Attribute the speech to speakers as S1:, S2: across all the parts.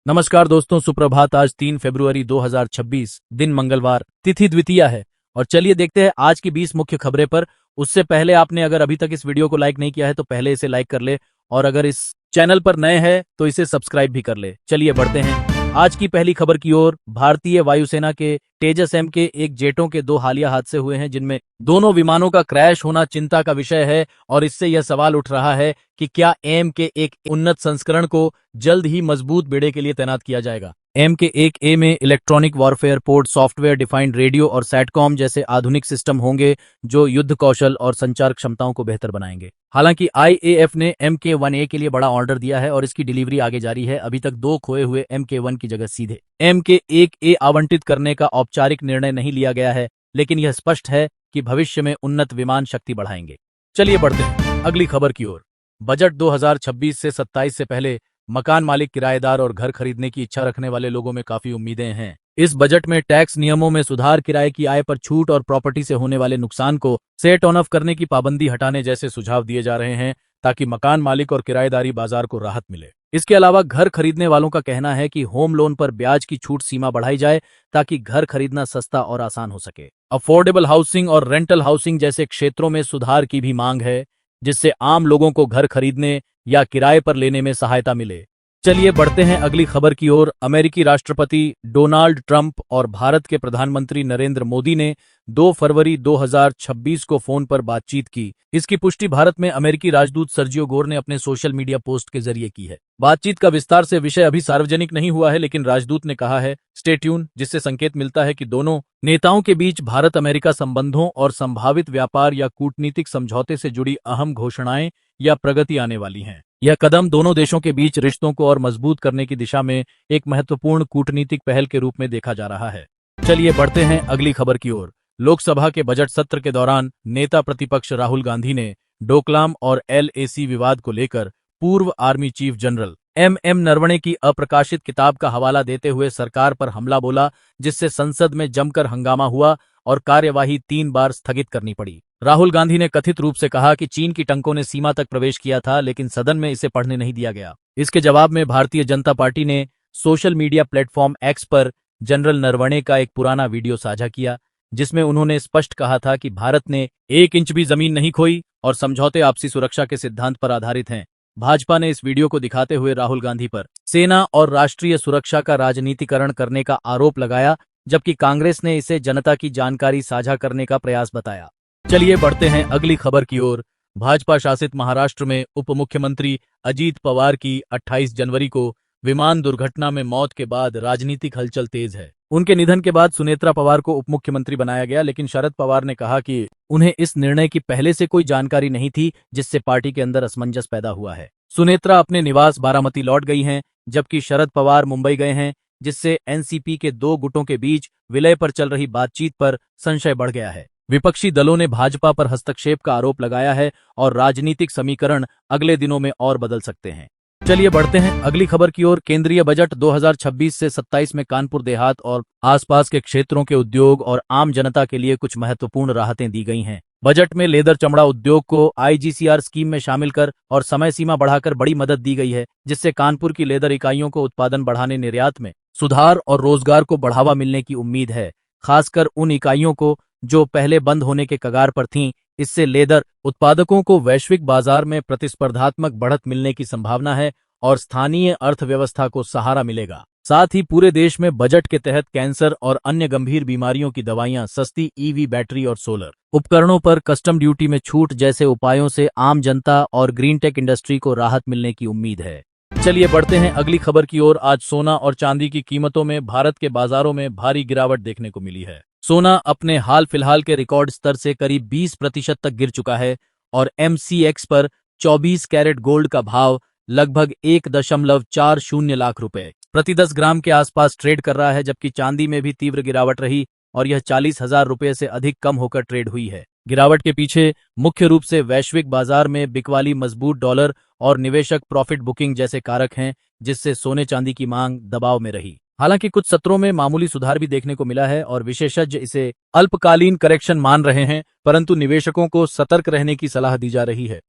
S1: नमस्कार दोस्तों, सुप्रभात। आज 3 फरवरी 2026 दिन मंगलवार, तिथि द्वितीया है। और चलिए देखते हैं आज की 20 मुख्य खबरें पर। उससे पहले आपने अगर अभी तक इस वीडियो को लाइक नहीं किया है तो पहले इसे लाइक कर ले, और अगर इस चैनल पर नए हैं तो इसे सब्सक्राइब भी कर ले। चलिए बढ़ते हैं आज की पहली खबर की ओर। भारतीय वायुसेना के तेजस एम के एक जेटों के 2 हालिया हादसे हुए हैं, जिनमें दोनों विमानों का क्रैश होना चिंता का विषय है। और इससे यह सवाल उठ रहा है कि क्या एम के एक उन्नत संस्करण को जल्द ही मजबूत बेड़े के लिए तैनात किया जाएगा। एम के एक ए में electronic warfare port, software defined radio और सैटकॉम जैसे आधुनिक सिस्टम होंगे जो युद्ध कौशल और संचार क्षमताओं को बेहतर बनाएंगे। हालांकि आईएएफ ने MK-1A के लिए बड़ा ऑर्डर दिया है और इसकी डिलीवरी आगे जारी है। अभी तक 2 खोए हुए MK-1 की जगह सीधे MK-1A आवंटित करने का औपचारिक निर्णय नहीं लिया गया है, लेकिन यह स्पष्ट है कि भविष्य में उन्नत विमान शक्ति बढ़ाएंगे। चलिए बढ़ते हैं अगली खबर की ओर। बजट 2026 से 27 से पहले मकान मालिक, किराएदार और घर खरीदने की इच्छा रखने वाले लोगों में काफी उम्मीदें हैं। इस बजट में टैक्स नियमों में सुधार, किराए की आय पर छूट और प्रॉपर्टी से होने वाले नुकसान को सेट ऑन ऑफ करने की पाबंदी हटाने जैसे सुझाव दिए जा रहे हैं, ताकि मकान मालिक और किराएदारी बाजार को राहत मिले। इसके अलावा घर खरीदने वालों का कहना है कि होम लोन पर ब्याज की छूट सीमा बढ़ाई जाए, ताकि घर खरीदना सस्ता और आसान हो सके। अफोर्डेबल हाउसिंग और रेंटल हाउसिंग जैसे क्षेत्रों में सुधार की भी मांग है, जिससे आम लोगों को घर खरीदने या किराए पर लेने में सहायता मिले। चलिए बढ़ते हैं अगली खबर की ओर। अमेरिकी राष्ट्रपति डोनाल्ड ट्रंप और भारत के प्रधानमंत्री नरेंद्र मोदी ने 2 फरवरी 2026 को फोन पर बातचीत की। इसकी पुष्टि भारत में अमेरिकी राजदूत सर्जियो गोर ने अपने सोशल मीडिया पोस्ट के जरिए की है। बातचीत का विस्तार से विषय अभी सार्वजनिक नहीं हुआ है, लेकिन राजदूत ने कहा है स्टे ट्यून, जिससे संकेत मिलता है कि दोनों नेताओं के बीच भारत अमेरिका संबंधों और संभावित व्यापार या कूटनीतिक समझौते से जुड़ी अहम घोषणाएं या प्रगति आने वाली हैं। यह कदम दोनों देशों के बीच रिश्तों को और मजबूत करने की दिशा में एक महत्वपूर्ण कूटनीतिक पहल के रूप में देखा जा रहा है। चलिए बढ़ते हैं अगली खबर की ओर। लोकसभा के बजट सत्र के दौरान नेता प्रतिपक्ष राहुल गांधी ने डोकलाम और LAC विवाद को लेकर पूर्व army chief general MM Naravane की अप्रकाशित किताब का हवाला देते हुए सरकार पर हमला बोला, जिससे संसद में जमकर हंगामा हुआ और कार्यवाही 3 बार स्थगित करनी पड़ी। राहुल गांधी ने कथित रूप से कहा कि चीन की टंकों ने सीमा तक प्रवेश किया था, लेकिन सदन में इसे पढ़ने नहीं दिया गया। इसके जवाब में भारतीय जनता पार्टी ने सोशल मीडिया प्लेटफॉर्म X पर जनरल नरवणे का एक पुराना वीडियो साझा किया, जिसमें उन्होंने स्पष्ट कहा था कि भारत ने 1 इंच भी जमीन नहीं खोई और समझौते आपसी सुरक्षा के सिद्धांत पर आधारित हैं। भाजपा ने इस वीडियो को दिखाते हुए राहुल गांधी पर सेना और राष्ट्रीय सुरक्षा का राजनीतिकरण करने का आरोप लगाया, जबकि कांग्रेस ने इसे जनता की जानकारी साझा करने का प्रयास बताया। चलिए बढ़ते हैं अगली खबर की ओर। भाजपा शासित महाराष्ट्र में उप मुख्यमंत्री अजीत पवार की 28 जनवरी को विमान दुर्घटना में मौत के बाद राजनीतिक हलचल तेज है। उनके निधन के बाद सुनेत्रा पवार को उप मुख्यमंत्री बनाया गया, लेकिन शरद पवार ने कहा कि उन्हें इस निर्णय की पहले से कोई जानकारी नहीं थी, जिससे पार्टी के अंदर असमंजस पैदा हुआ है। सुनेत्रा अपने निवास बारामती लौट गई हैं, जबकि शरद पवार मुंबई गए हैं, जिससे एनसीपी के 2 गुटों के बीच विलय पर चल रही बातचीत पर संशय बढ़ गया है। विपक्षी दलों ने भाजपा पर हस्तक्षेप का आरोप लगाया है और राजनीतिक समीकरण अगले दिनों में और बदल सकते हैं। चलिए बढ़ते हैं अगली खबर की ओर। केंद्रीय बजट 2026 से 27 में कानपुर देहात और आसपास के क्षेत्रों के उद्योग और आम जनता के लिए कुछ महत्वपूर्ण राहतें दी गई हैं। बजट में लेदर चमड़ा उद्योग को IGCR स्कीम में शामिल कर और समय सीमा बढ़ाकर बड़ी मदद दी गई है, जिससे कानपुर की लेदर इकाइयों को उत्पादन बढ़ाने, निर्यात में सुधार और रोजगार को बढ़ावा मिलने की उम्मीद है, खासकर उन इकाइयों को जो पहले बंद होने के कगार पर थीं। इससे लेदर उत्पादकों को वैश्विक बाजार में प्रतिस्पर्धात्मक बढ़त मिलने की संभावना है और स्थानीय अर्थव्यवस्था को सहारा मिलेगा। साथ ही पूरे देश में बजट के तहत कैंसर और अन्य गंभीर बीमारियों की दवाइयां, सस्ती EV बैटरी और सोलर उपकरणों पर कस्टम ड्यूटी में छूट जैसे उपायों से आम जनता और ग्रीन टेक इंडस्ट्री को राहत मिलने की उम्मीद है। चलिए बढ़ते हैं अगली खबर की ओर। आज सोना और चांदी की कीमतों में भारत के बाजारों में भारी गिरावट देखने को मिली है। सोना अपने हाल फिलहाल के रिकॉर्ड स्तर से करीब 20% तक गिर चुका है और MCX पर 24 कैरेट गोल्ड का भाव लगभग 1.40 लाख रुपए प्रति 10 ग्राम के आसपास ट्रेड कर रहा है, जबकि चांदी में भी तीव्र गिरावट रही और यह 40,000 रुपए से अधिक कम होकर ट्रेड हुई है। गिरावट के पीछे मुख्य रूप से वैश्विक बाजार में बिकवाली, मजबूत डॉलर और निवेशक प्रॉफिट बुकिंग जैसे कारक हैं, जिससे सोने चांदी की मांग दबाव में रही। हालांकि कुछ सत्रों में मामूली सुधार भी देखने को मिला है और विशेषज्ञ इसे अल्पकालीन करेक्शन मान रहे हैं, परंतु निवेशकों को सतर्क रहने की सलाह दी जा रही है।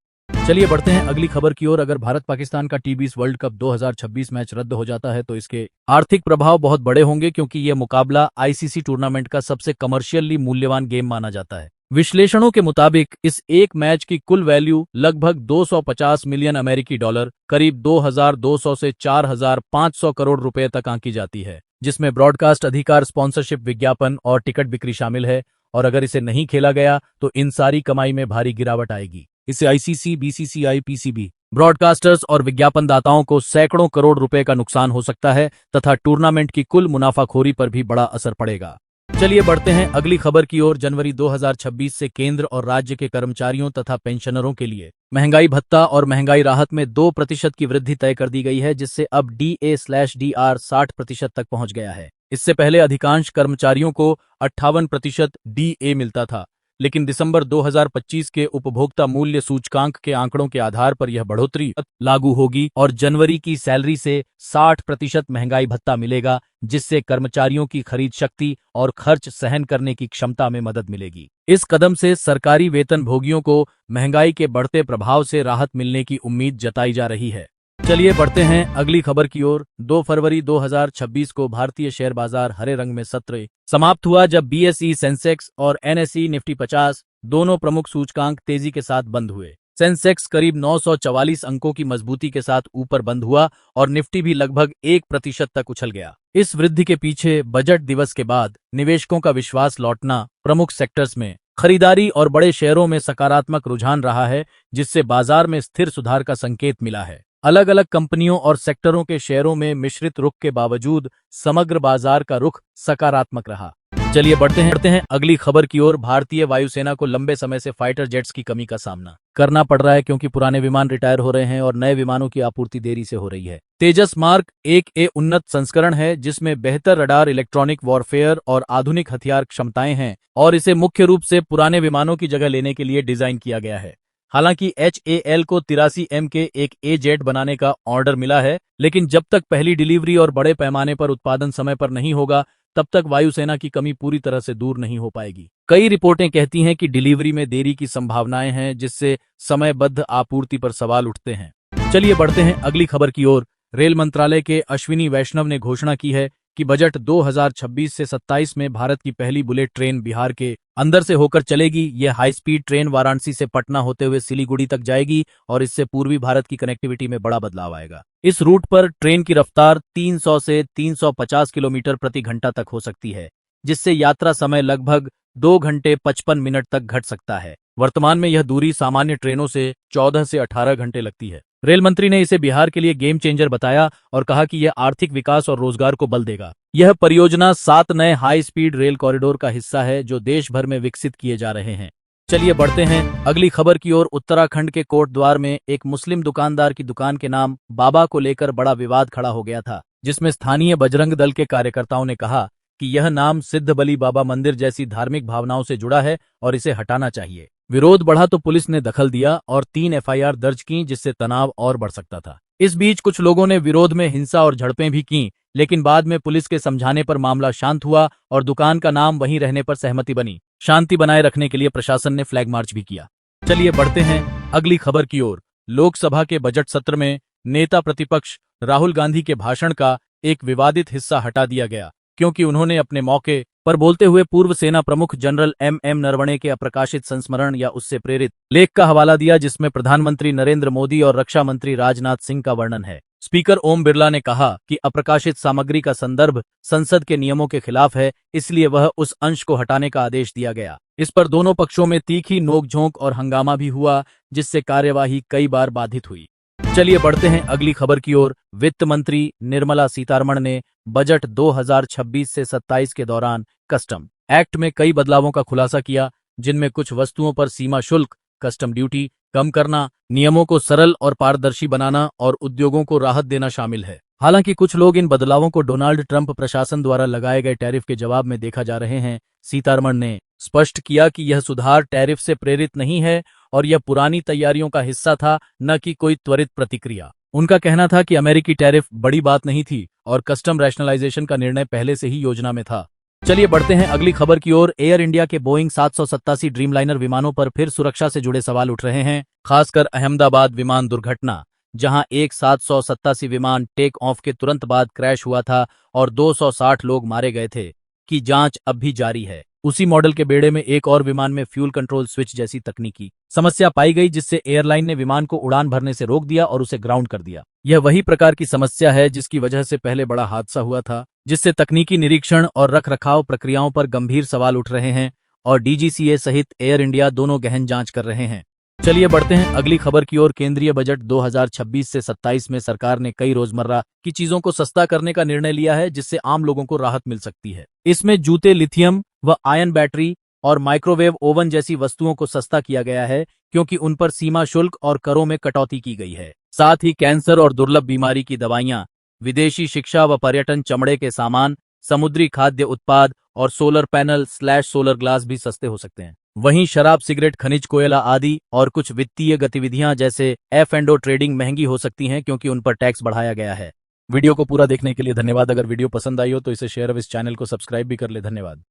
S1: चलिए बढ़ते हैं अगली खबर की ओर। अगर भारत पाकिस्तान का टी20 वर्ल्ड कप 2026 मैच रद्द हो जाता है तो इसके आर्थिक प्रभाव बहुत बड़े होंगे, क्योंकि यह मुकाबला आईसीसी टूर्नामेंट का सबसे कमर्शियली मूल्यवान गेम माना जाता है। विश्लेषणों के मुताबिक इस एक मैच की कुल वैल्यू लगभग 250 मिलियन अमेरिकी डॉलर, करीब 2200 से 4500 करोड़ रुपए तक आंकी जाती है, जिसमें ब्रॉडकास्ट अधिकार, स्पॉन्सरशिप, विज्ञापन और टिकट बिक्री शामिल है। और अगर इसे नहीं खेला गया तो इन सारी कमाई में भारी गिरावट आएगी। इससे आईसीसी, बीसीसीआई, पीसीबी, ब्रॉडकास्टर्स और विज्ञापनदाताओं को सैकड़ों करोड़ रुपए का नुकसान हो सकता है तथा टूर्नामेंट की कुल मुनाफाखोरी पर भी बड़ा असर पड़ेगा। चलिए बढ़ते हैं अगली खबर की ओर। जनवरी 2026 से केंद्र और राज्य के कर्मचारियों तथा पेंशनरों के लिए महंगाई भत्ता और महंगाई राहत में 2% की वृद्धि तय कर दी गई है, जिससे अब DA/DR 60% तक पहुंच गया है। इससे पहले अधिकांश कर्मचारियों को 58% DA मिलता था, लेकिन दिसंबर 2025 के उपभोक्ता मूल्य सूचकांक के आंकड़ों के आधार पर यह बढ़ोतरी लागू होगी और जनवरी की सैलरी से 60% महंगाई भत्ता मिलेगा, जिससे कर्मचारियों की खरीद शक्ति और खर्च सहन करने की क्षमता में मदद मिलेगी। इस कदम से सरकारी वेतनभोगियों को महंगाई के बढ़ते प्रभाव से राहत मिलने की उम्मीद जताई जा रही है। चलिए बढ़ते हैं अगली खबर की ओर। 2 फरवरी 2026 को भारतीय शेयर बाजार हरे रंग में सत्र समाप्त हुआ, जब बीएसई सेंसेक्स और NSE निफ्टी 50 दोनों प्रमुख सूचकांक तेजी के साथ बंद हुए। सेंसेक्स करीब 944 अंकों की मजबूती के साथ ऊपर बंद हुआ और निफ्टी भी लगभग 1% तक उछल गया। इस वृद्धि के पीछे बजट दिवस के बाद निवेशकों का विश्वास लौटना, प्रमुख सेक्टर्स में खरीदारी और बड़े शेयरों में सकारात्मक रुझान रहा है, जिससे बाजार में स्थिर सुधार का संकेत मिला है। अलग अलग कंपनियों और सेक्टरों के शेयरों में मिश्रित रुख के बावजूद समग्र बाजार का रुख सकारात्मक रहा। चलिए बढ़ते हैं अगली खबर की ओर। भारतीय वायुसेना को लंबे समय से फाइटर जेट्स की कमी का सामना करना पड़ रहा है, क्योंकि पुराने विमान रिटायर हो रहे हैं और नए विमानों की आपूर्ति देरी से हो रही है। तेजस मार्क 1A उन्नत संस्करण है, जिसमें बेहतर रडार, इलेक्ट्रॉनिक वॉरफेयर और आधुनिक हथियार क्षमताएं हैं, और इसे मुख्य रूप से पुराने विमानों की जगह लेने के लिए डिजाइन किया गया है। हालांकि HAL को 83M के एक A जेट बनाने का ऑर्डर मिला है, लेकिन जब तक पहली डिलीवरी और बड़े पैमाने पर उत्पादन समय पर नहीं होगा, तब तक वायुसेना की कमी पूरी तरह से दूर नहीं हो पाएगी। कई रिपोर्टें कहती हैं कि डिलीवरी में देरी की संभावनाएं हैं, जिससे समयबद्ध आपूर्ति पर सवाल उठते हैं। चलिए बढ़ते हैं अगली खबर की ओर। रेल मंत्रालय के अश्विनी वैष्णव ने घोषणा की है कि बजट 2026 से 27 में भारत की पहली बुलेट ट्रेन बिहार के अंदर से होकर चलेगी। यह हाई स्पीड ट्रेन वाराणसी से पटना होते हुए सिलीगुड़ी तक जाएगी और इससे पूर्वी भारत की कनेक्टिविटी में बड़ा बदलाव आएगा। इस रूट पर ट्रेन की रफ्तार 300 से 350 किलोमीटर प्रति घंटा तक हो सकती है, जिससे यात्रा समय लगभग 2 घंटे 55 मिनट तक घट सकता है। वर्तमान में यह दूरी सामान्य ट्रेनों से 14 से 18 घंटे लगती है। रेल मंत्री ने इसे बिहार के लिए गेम चेंजर बताया और कहा कि यह आर्थिक विकास और रोजगार को बल देगा। यह परियोजना 7 नए हाई स्पीड रेल कॉरिडोर का हिस्सा है, जो देश भर में विकसित किए जा रहे हैं। चलिए बढ़ते हैं अगली खबर की ओर। उत्तराखंड के कोटद्वार में एक मुस्लिम दुकानदार की दुकान के नाम बाबा को लेकर बड़ा विवाद खड़ा हो गया था, जिसमें स्थानीय बजरंग दल के कार्यकर्ताओं ने कहा कि यह नाम सिद्ध बली बाबा मंदिर जैसी धार्मिक भावनाओं से जुड़ा है और इसे हटाना चाहिए। विरोध बढ़ा तो पुलिस ने दखल दिया और 3 FIR दर्ज की, जिससे तनाव और बढ़ सकता था। इस बीच कुछ लोगों ने विरोध में हिंसा और झड़पें भी की, लेकिन बाद में पुलिस के समझाने पर मामला शांत हुआ और दुकान का नाम वहीं रहने पर सहमति बनी। शांति बनाए रखने के लिए प्रशासन ने फ्लैग मार्च भी किया। चलिए बढ़ते हैं अगली खबर की ओर। लोकसभा के बजट सत्र में नेता प्रतिपक्ष राहुल गांधी के भाषण का एक विवादित हिस्सा हटा दिया गया, क्योंकि उन्होंने अपने मौके पर बोलते हुए पूर्व सेना प्रमुख जनरल MM नरवणे के अप्रकाशित संस्मरण या उससे प्रेरित लेख का हवाला दिया, जिसमें प्रधानमंत्री नरेंद्र मोदी और रक्षा मंत्री राजनाथ सिंह का वर्णन है। स्पीकर ओम बिरला ने कहा कि अप्रकाशित सामग्री का संदर्भ संसद के नियमों के खिलाफ है, इसलिए वह उस अंश को हटाने का आदेश दिया गया। इस पर दोनों पक्षों में तीखी नोकझोंक और हंगामा भी हुआ, जिससे कार्यवाही कई बार बाधित हुई। चलिए बढ़ते हैं अगली खबर की ओर। वित्त मंत्री निर्मला सीतारमण ने बजट 2026 से 27 के दौरान कस्टम एक्ट में कई बदलावों का खुलासा किया, जिनमें कुछ वस्तुओं पर सीमा शुल्क, कस्टम ड्यूटी कम करना, नियमों को सरल और पारदर्शी बनाना और उद्योगों को राहत देना शामिल है। हालांकि कुछ लोग इन बदलावों को डोनाल्ड ट्रंप प्रशासन द्वारा लगाए गए टैरिफ के जवाब में देखा जा रहे हैं। सीतारमण ने स्पष्ट किया कि यह सुधार टैरिफ से प्रेरित नहीं है और यह पुरानी तैयारियों का हिस्सा था, न कि कोई त्वरित प्रतिक्रिया। उनका कहना था कि अमेरिकी टैरिफ बड़ी बात नहीं थी और कस्टम रैशनलाइजेशन का निर्णय पहले से ही योजना में था। चलिए बढ़ते हैं अगली खबर की ओर। एयर इंडिया के बोइंग 787 ड्रीमलाइनर विमानों पर फिर सुरक्षा से जुड़े सवाल उठ रहे हैं, खासकर अहमदाबाद विमान दुर्घटना, जहां एक 787 विमान टेक ऑफ के तुरंत बाद क्रैश हुआ था और 260 लोग मारे गए थे, की जांच अब भी जारी है। उसी मॉडल के बेड़े में एक और विमान में फ्यूल कंट्रोल स्विच जैसी तकनीकी समस्या पाई गई, जिससे एयरलाइन ने विमान को उड़ान भरने से रोक दिया और उसे ग्राउंड कर दिया। यह वही प्रकार की समस्या है जिसकी वजह से पहले बड़ा हादसा हुआ था, जिससे तकनीकी निरीक्षण और रखरखाव प्रक्रियाओं पर गंभीर सवाल उठ रहे हैं और डीजीसीए सहित एयर इंडिया दोनों गहन जांच कर रहे हैं। चलिए बढ़ते हैं अगली खबर की ओर। केंद्रीय बजट 2026 से 27 में सरकार ने कई रोजमर्रा की चीजों को सस्ता करने का निर्णय लिया है, जिससे आम लोगों को राहत मिल सकती है। इसमें जूते, लिथियम व आयन बैटरी और माइक्रोवेव ओवन जैसी वस्तुओं को सस्ता किया गया है, क्योंकि उन पर सीमा शुल्क और करों में कटौती की गई है। साथ ही कैंसर और दुर्लभ बीमारी की दवाइयां, विदेशी शिक्षा व पर्यटन, चमड़े के सामान, समुद्री खाद्य उत्पाद और सोलर पैनल / सोलर ग्लास भी सस्ते हो सकते हैं। वहीं शराब, सिगरेट, खनिज कोयला आदि और कुछ वित्तीय गतिविधियां जैसे F&O ट्रेडिंग महंगी हो सकती हैं, क्योंकि उन पर टैक्स बढ़ाया गया है। वीडियो को पूरा देखने के लिए धन्यवाद। अगर वीडियो पसंद आई हो तो इसे शेयर और इस चैनल को सब्सक्राइब भी कर ले। धन्यवाद।